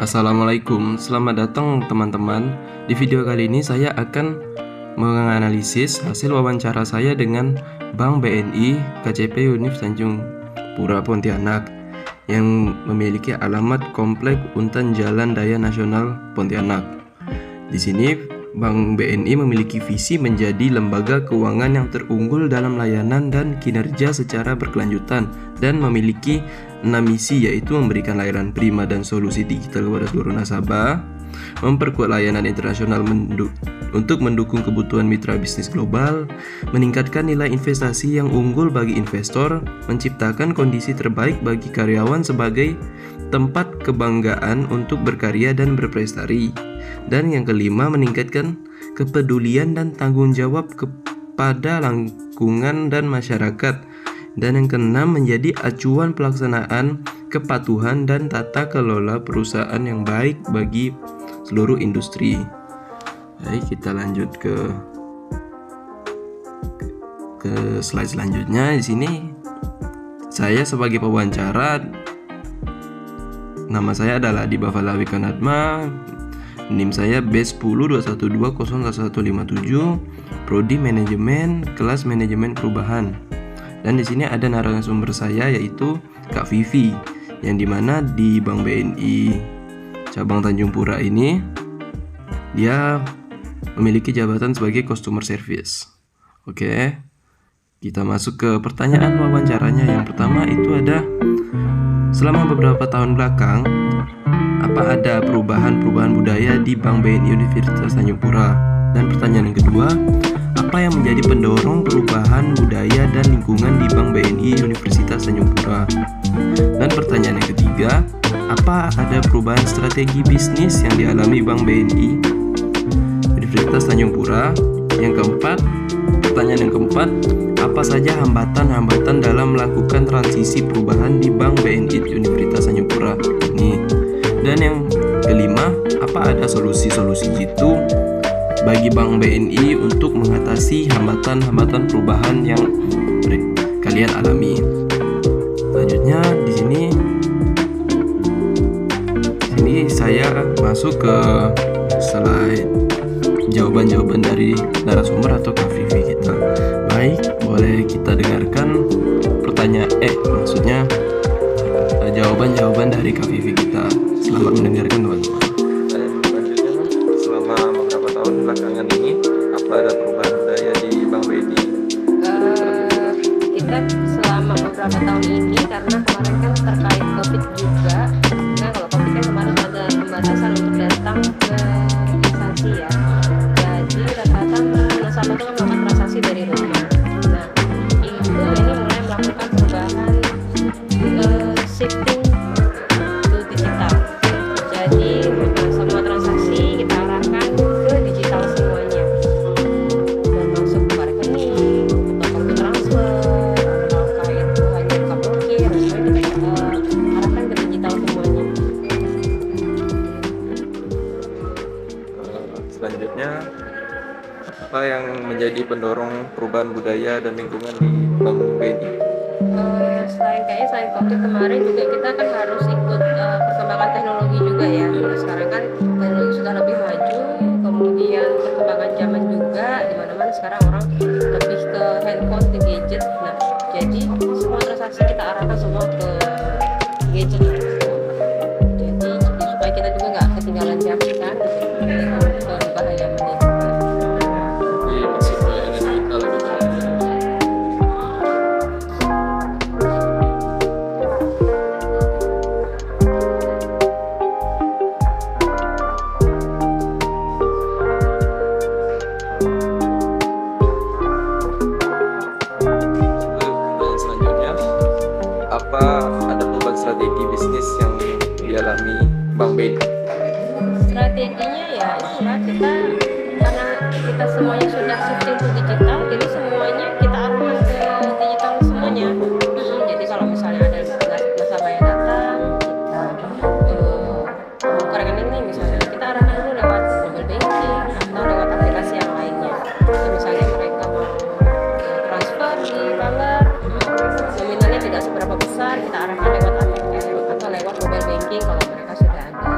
Assalamualaikum, selamat datang teman-teman. Di video kali ini saya akan menganalisis hasil wawancara saya dengan Bank BNI KCP Univ Tanjung Pura Pontianak yang memiliki alamat Komplek Untan Jalan Daya Nasional Pontianak. Di sini Bank BNI memiliki visi menjadi lembaga keuangan yang terunggul dalam layanan dan kinerja secara berkelanjutan dan memiliki 6 misi, yaitu memberikan layanan prima dan solusi digital kepada seluruh nasabah, memperkuat layanan internasional untuk mendukung kebutuhan mitra bisnis global, meningkatkan nilai investasi yang unggul bagi investor, menciptakan kondisi terbaik bagi karyawan sebagai tempat kebanggaan untuk berkarya dan berprestasi. Dan yang kelima, meningkatkan kepedulian dan tanggung jawab kepada lingkungan dan masyarakat. Dan yang keenam, menjadi acuan pelaksanaan kepatuhan dan tata kelola perusahaan yang baik bagi seluruh industri. Baik, kita lanjut ke slide selanjutnya. Di sini saya sebagai pewawancara, nama saya adalah Adi Bafala Wikanatma, NIM saya B1021201157, Prodi Manajemen, kelas Manajemen Perubahan. Dan di sini ada narasumber saya, yaitu Kak Vivi, yang dimana di Bank BNI cabang Tanjung Pura ini dia memiliki jabatan sebagai customer service. Oke, kita masuk ke pertanyaan wawancaranya. Yang pertama itu ada, selama beberapa tahun belakang, apa ada perubahan budaya di Bank BNI Universitas Tanjung Pura? Dan pertanyaan yang kedua, apa yang menjadi pendorong perubahan budaya dan lingkungan di Bank BNI Universitas Tanjung Pura? Dan pertanyaan yang ketiga, apa ada perubahan strategi bisnis yang dialami Bank BNI Universitas Tanjung Pura? Pertanyaan yang keempat, apa saja hambatan-hambatan dalam melakukan transisi perubahan di Bank BNI Universitas Tanjung Pura ini? Dan yang kelima, apa ada solusi-solusi jitu bagi Bank BNI untuk mengatasi hambatan-hambatan perubahan yang kalian alami? Selanjutnya di sini saya masuk ke slide jawaban-jawaban dari narasumber atau Kak Vivi kita. Baik, boleh kita dengarkan jawaban-jawaban dari Kak Vivi kita. Selamat mendengarkan teman-teman. Selanjutnya, selama beberapa tahun belakangan ini, apa ada perubahan budaya di Bank BNI? Kita selama beberapa tahun ini, karena kemarin kan terkait COVID juga. Nah, kalau COVID kan kemarin ada pembatasan untuk datang ke instansi ya. Jadi rata-rata nasabah itu kan melakukan transaksi dari rumah. Nah, ini mulai melakukan perubahan shifting to digital. Jadi semua transaksi kita arahkan ke digital semuanya, termasuk buka rekening atau kartu transfer atau kayak itu hanya buka blokir, semuanya kita arahkan ke digital semuanya. Selanjutnya, apa yang menjadi pendorong perubahan budaya dan lingkungan di Bank BNI? Selain COVID kemarin juga kita kan harus ikut perkembangan teknologi juga ya. Nah, sekarang kan teknologi sudah lebih maju, kemudian perkembangan zaman juga, di mana-mana sekarang orang lebih ke handphone, ke gadget. Nah, jadi semua transaksi kita arahkan semua ke gadget. Jadi supaya kita juga nggak ketinggalan zaman kan, ke bahaya menjadi. Jadi masih ke era digital gitu. Pertanyaan selanjutnya, apa ada perubahan strategi bisnis yang dialami Bank BNI? Strateginya ya itulah, karena kita semuanya sudah shifting ke digital, jadi semuanya kita arahkan ke digital semuanya. Jadi kalau misalnya ada nasabah yang datang, kita buka rekening nih misalnya, kita arahkan dulu lewat mobile banking atau lewat aplikasi yang lainnya. Atau misalnya mereka mau transfer di Baler, nominalnya tidak seberapa besar, kita arahkan lewat aplikasi atau lewat mobile banking kalau mereka sudah ada.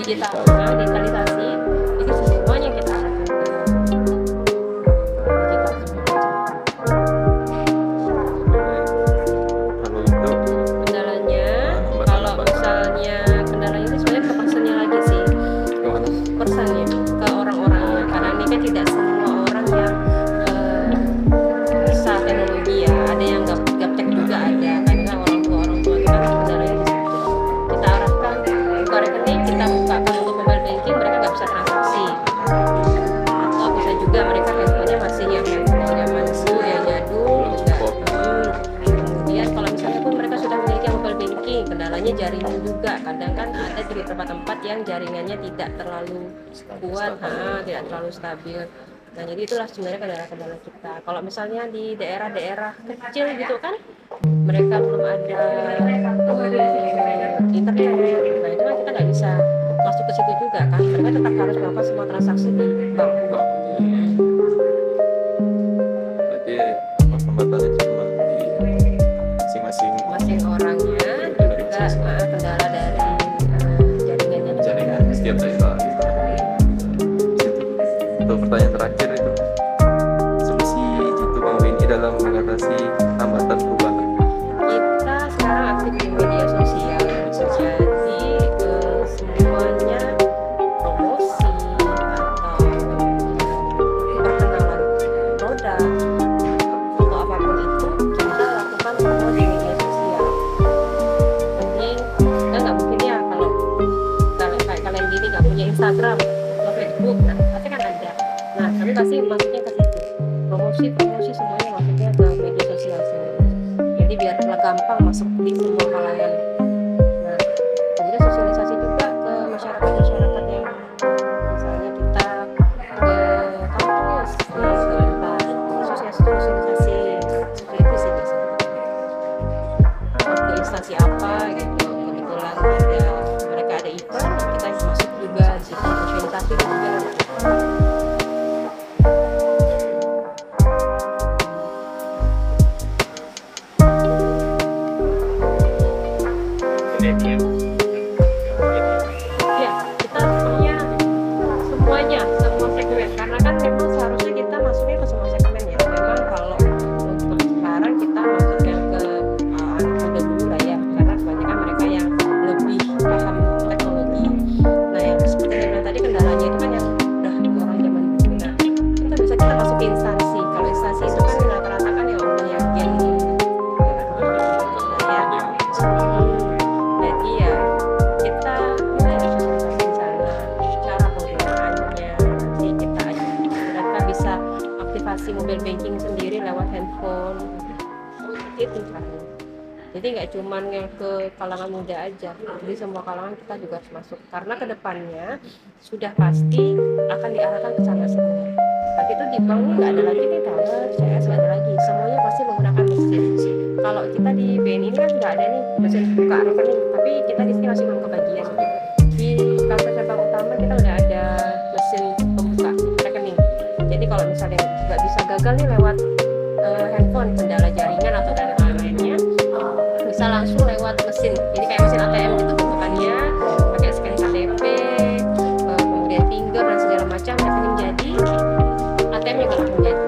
digitalisasi, jadi semuanya kita arahkan ke digital semua. Kalau itu Kendalanya, kalau misalnya kendalanya itu sebenarnya ke personnya lagi sih, gimana? personnya, ke orang-orangnya, karena ini kan tidak semua orang yang bisa teknologi ya, ada yang gaptek juga ada, karena orang tua itu kan kendalanya di situ. Kita arahkan buka rekening, kita bukakan untuk mobile banking, mereka nggak bisa transaksi, atau bisa juga mereka handphonenya masih yang handphone zaman dulu yang jadul, kemudian kalau misalnya pun mereka sudah memiliki mobile banking, kendalanya jaringan juga, kadang kan ada di beberapa tempat yang jaringannya tidak terlalu kuat, tidak terlalu stabil. Nah, jadi itulah sebenarnya kendala-kendala kita. Kalau misalnya di daerah-daerah kecil gitu kan, mereka belum ada internet, nah itu kan kita nggak bisa masuk ke situ juga kan. Mereka tetap harus melakukan semua transaksi di bank. Berarti hambatannya cuma di masing-masing Masing orangnya juga kendala dari jaringannya juga. jaringan setiap daerah gitu. Untuk pertanyaan terakhir itu, solusi itu Bang BNI dalam mengatasi hambatan perubahan. Kita sekarang aktif di media sosial, jadi semuanya promosi atau perkenalan produk atau apapun itu kita lakukan semua di media sosial. Jadi kita nggak mungkin ya kalau kayak kalian gini nggak punya Instagram atau Facebook, nah pasti kan ada. Nah kami pasti masuknya ke situ, promosi semuanya masuknya ke media sosial sendiri. Jadi biar gampang masuk di semua kalangan. Nah, kemudian sosialisasi juga ke masyarakat yang misalnya kita ke kampus, sosialisasi seperti itu sih biasanya. Ke instansi apa gitu, kebetulan mereka ada event, kita masuk juga di sosialisasi juga. Ya, kita punya semuanya, semua segmen. Karena kan memang seharusnya kita masuknya ke semua segmen ya. Memang kalau untuk sekarang kita masuknya ke anak muda dulu lah ya. Karena kebanyakan mereka yang lebih paham teknologi. Nah, yang seperti yang bilang tadi kendalanya itu kan yang udah orang zaman dulu. Nah, kita bisa kita masuk ke instansi. Kalau instansi itu kan rata-rata kan yang udah yang gen jadi ya kita mulai sosialisasi di sana, cara penggunaannya nanti kita mereka bisa aktifasi mobile banking sendiri lewat handphone, itu caranya. Jadi nggak cuman yang ke kalangan muda aja, jadi semua kalangan kita juga harus masuk, karena kedepannya sudah pasti akan diarahkan ke sana semua. Nanti itu di bank nggak ada lagi nih teller, CS nggak ada lagi, semuanya pasti menggunakan mesin. Kalau kita di BNI ini kan nggak ada nih mesin buka rekening, tapi kita di sini masih belum kebagian. Di kantor cabang utama kita udah ada mesin pembuka rekening. Jadi kalau misalnya nggak bisa gagal nih lewat handphone, kendala jaringan atau dan lain-lainnya, bisa langsung lewat mesin. Jadi kayak mesin ATM gitu bentukannya, pakai scan KTP, kemudian finger dan segala macam, rekening jadi, ATM-nya nggak langsung jadi.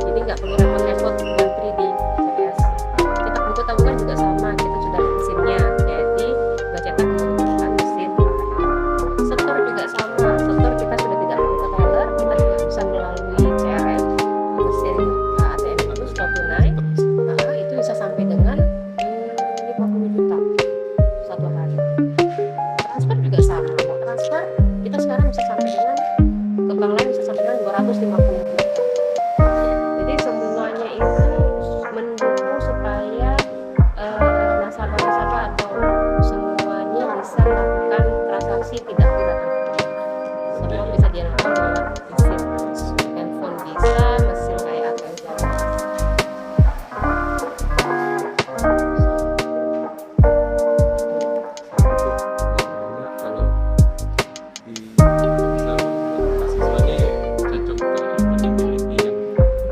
Jadi nggak perlu repot-repot ngantri di CPS. Kita butuh tabungan juga sama, kita sudah mesinnya, jadi nggak cetak menggunakan mesin. Setor juga sama, setor kita sudah tidak perlu ke teller, kita juga bisa melalui CRM, mesin ATM itu sudah tunai. Itu bisa sampai dengan 50 juta satu hari. Transfer juga sama, mau transfer kita sekarang bisa sampai dengan ke bank lain bisa sampai dengan 250 juta. Jadi semuanya itu mendukung supaya nasabah-nasabah atau semuanya bisa melakukan transaksi tidak menggunakan kartu. Semua bisa dilakukan lewat mesin, handphone bisa, mesin kayak ATM bisa. Kalau di mahasiswanya cocok ke pendidikan yang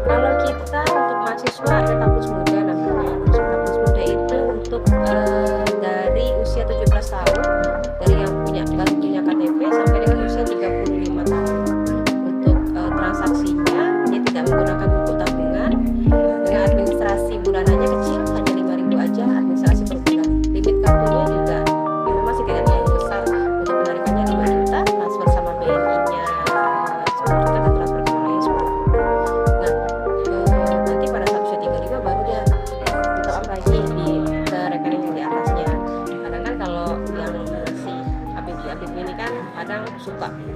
Kalau kita untuk mahasiswa ada kampus muda namanya. Kampus muda itu untuk dari usia 17 tahun, dari yang punya KTP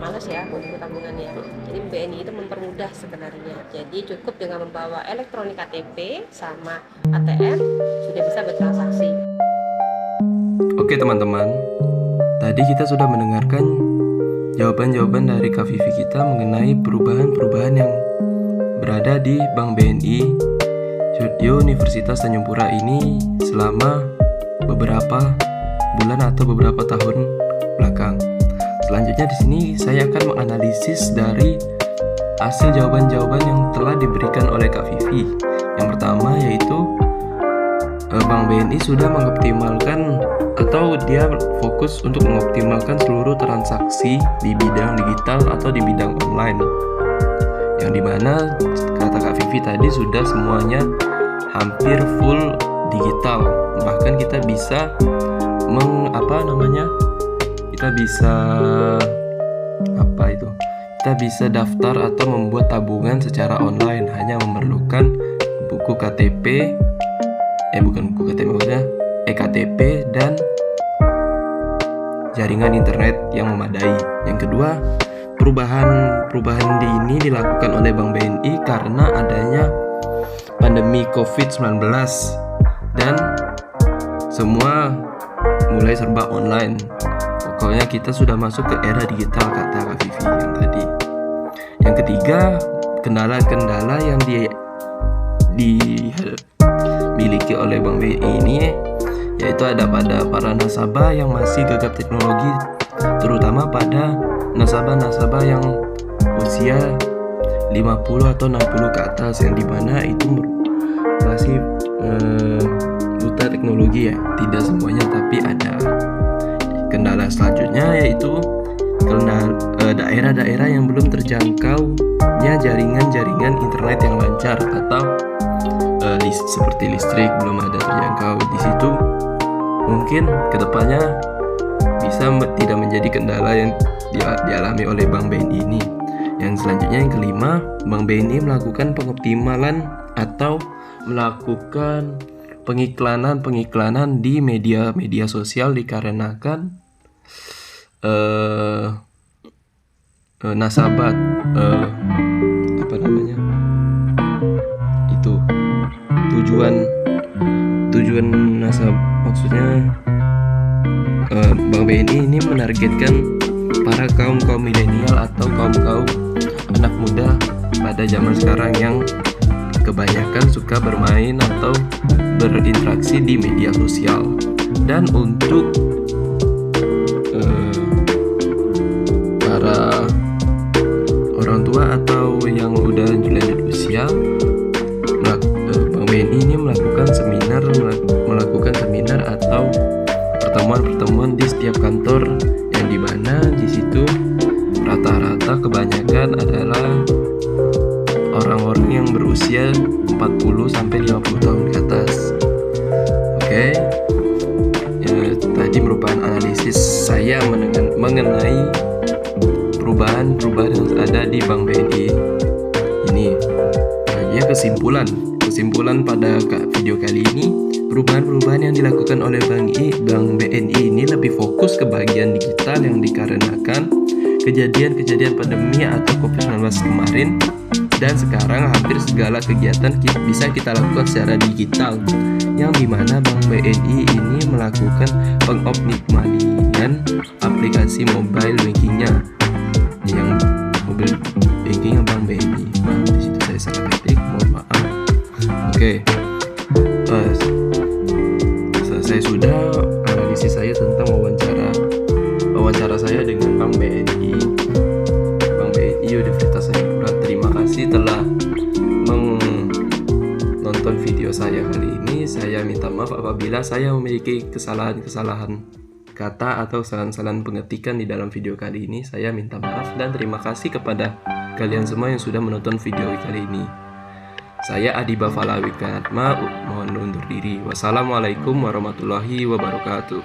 malas ya untuk tabungannya. Jadi BNI itu mempermudah sebenarnya. Jadi cukup dengan membawa elektronik KTP sama ATM sudah bisa bertransaksi. Oke teman-teman, tadi kita sudah mendengarkan jawaban-jawaban dari Kak Vivi kita mengenai perubahan-perubahan yang berada di Bank BNI Universitas Tanjung Pura ini selama beberapa bulan atau beberapa tahun belakang. Selanjutnya di sini saya akan menganalisis dari hasil jawaban-jawaban yang telah diberikan oleh Kak Vivi. Yang pertama yaitu Bank BNI sudah mengoptimalkan atau dia fokus untuk mengoptimalkan seluruh transaksi di bidang digital atau di bidang online. Yang dimana kata Kak Vivi tadi sudah semuanya hampir full digital. Bahkan kita bisa kita bisa daftar atau membuat tabungan secara online, hanya memerlukan buku KTP maksudnya eKTP dan jaringan internet yang memadai. Yang kedua, perubahan ini dilakukan oleh Bank BNI karena adanya pandemi COVID-19 dan semua mulai serba online. Pokoknya kita sudah masuk ke era digital, kata Kak Vivi yang tadi. Yang ketiga, kendala-kendala yang dimiliki oleh Bank BNI ini yaitu ada pada para nasabah yang masih gagap teknologi, terutama pada nasabah-nasabah yang usia 50 atau 60 ke atas, yang dimana itu masih buta teknologi ya. Tidak semuanya, tapi ada. Kendala selanjutnya yaitu daerah-daerah yang belum terjangkaunya jaringan internet yang lancar atau seperti listrik belum ada terjangkau di situ. Mungkin kedepannya bisa tidak menjadi kendala yang dialami oleh Bank BNI ini. Yang selanjutnya yang kelima, Bank BNI melakukan pengoptimalan atau melakukan pengiklanan di media sosial dikarenakan nasabah tujuan nasabah, maksudnya Bank BNI ini menargetkan para kaum milenial atau kaum anak muda pada zaman sekarang yang kebanyakan suka bermain atau berinteraksi di media sosial. Dan untuk para orang tua atau yang udah lanjut usia, Bank BNI ini melakukan seminar atau pertemuan di setiap kantor, yang dimana di situ rata-rata kebanyakan adalah orang-orang yang berusia 40 sampai 50 tahun ke atas. Oke. Tadi merupakan analisis saya mengenai perubahan yang ada di Bank BNI ini. Kesimpulan pada video kali ini, perubahan yang dilakukan oleh Bank BNI ini lebih fokus ke bagian digital yang dikarenakan kejadian pandemi atau COVID-19 kemarin, dan sekarang hampir segala kegiatan bisa kita lakukan secara digital, yang dimana Bank BNI ini melakukan pengoptimalian aplikasi mobile bankingnya, yang mobile banking Bank BNI. Di situ saya salah ketik, mohon maaf. Oke. Selesai sudah analisis saya tentang wawancara saya dengan Bank BNI Universitas Tanjung Pura. Terima kasih telah menonton video saya kali ini. Saya minta maaf apabila saya memiliki kesalahan kata atau kesalahan pengetikan di dalam video kali ini. Saya minta maaf dan terima kasih kepada kalian semua yang sudah menonton video kali ini. Saya Adiba Falawi Kanatma, mohon undur diri. Wassalamualaikum warahmatullahi wabarakatuh.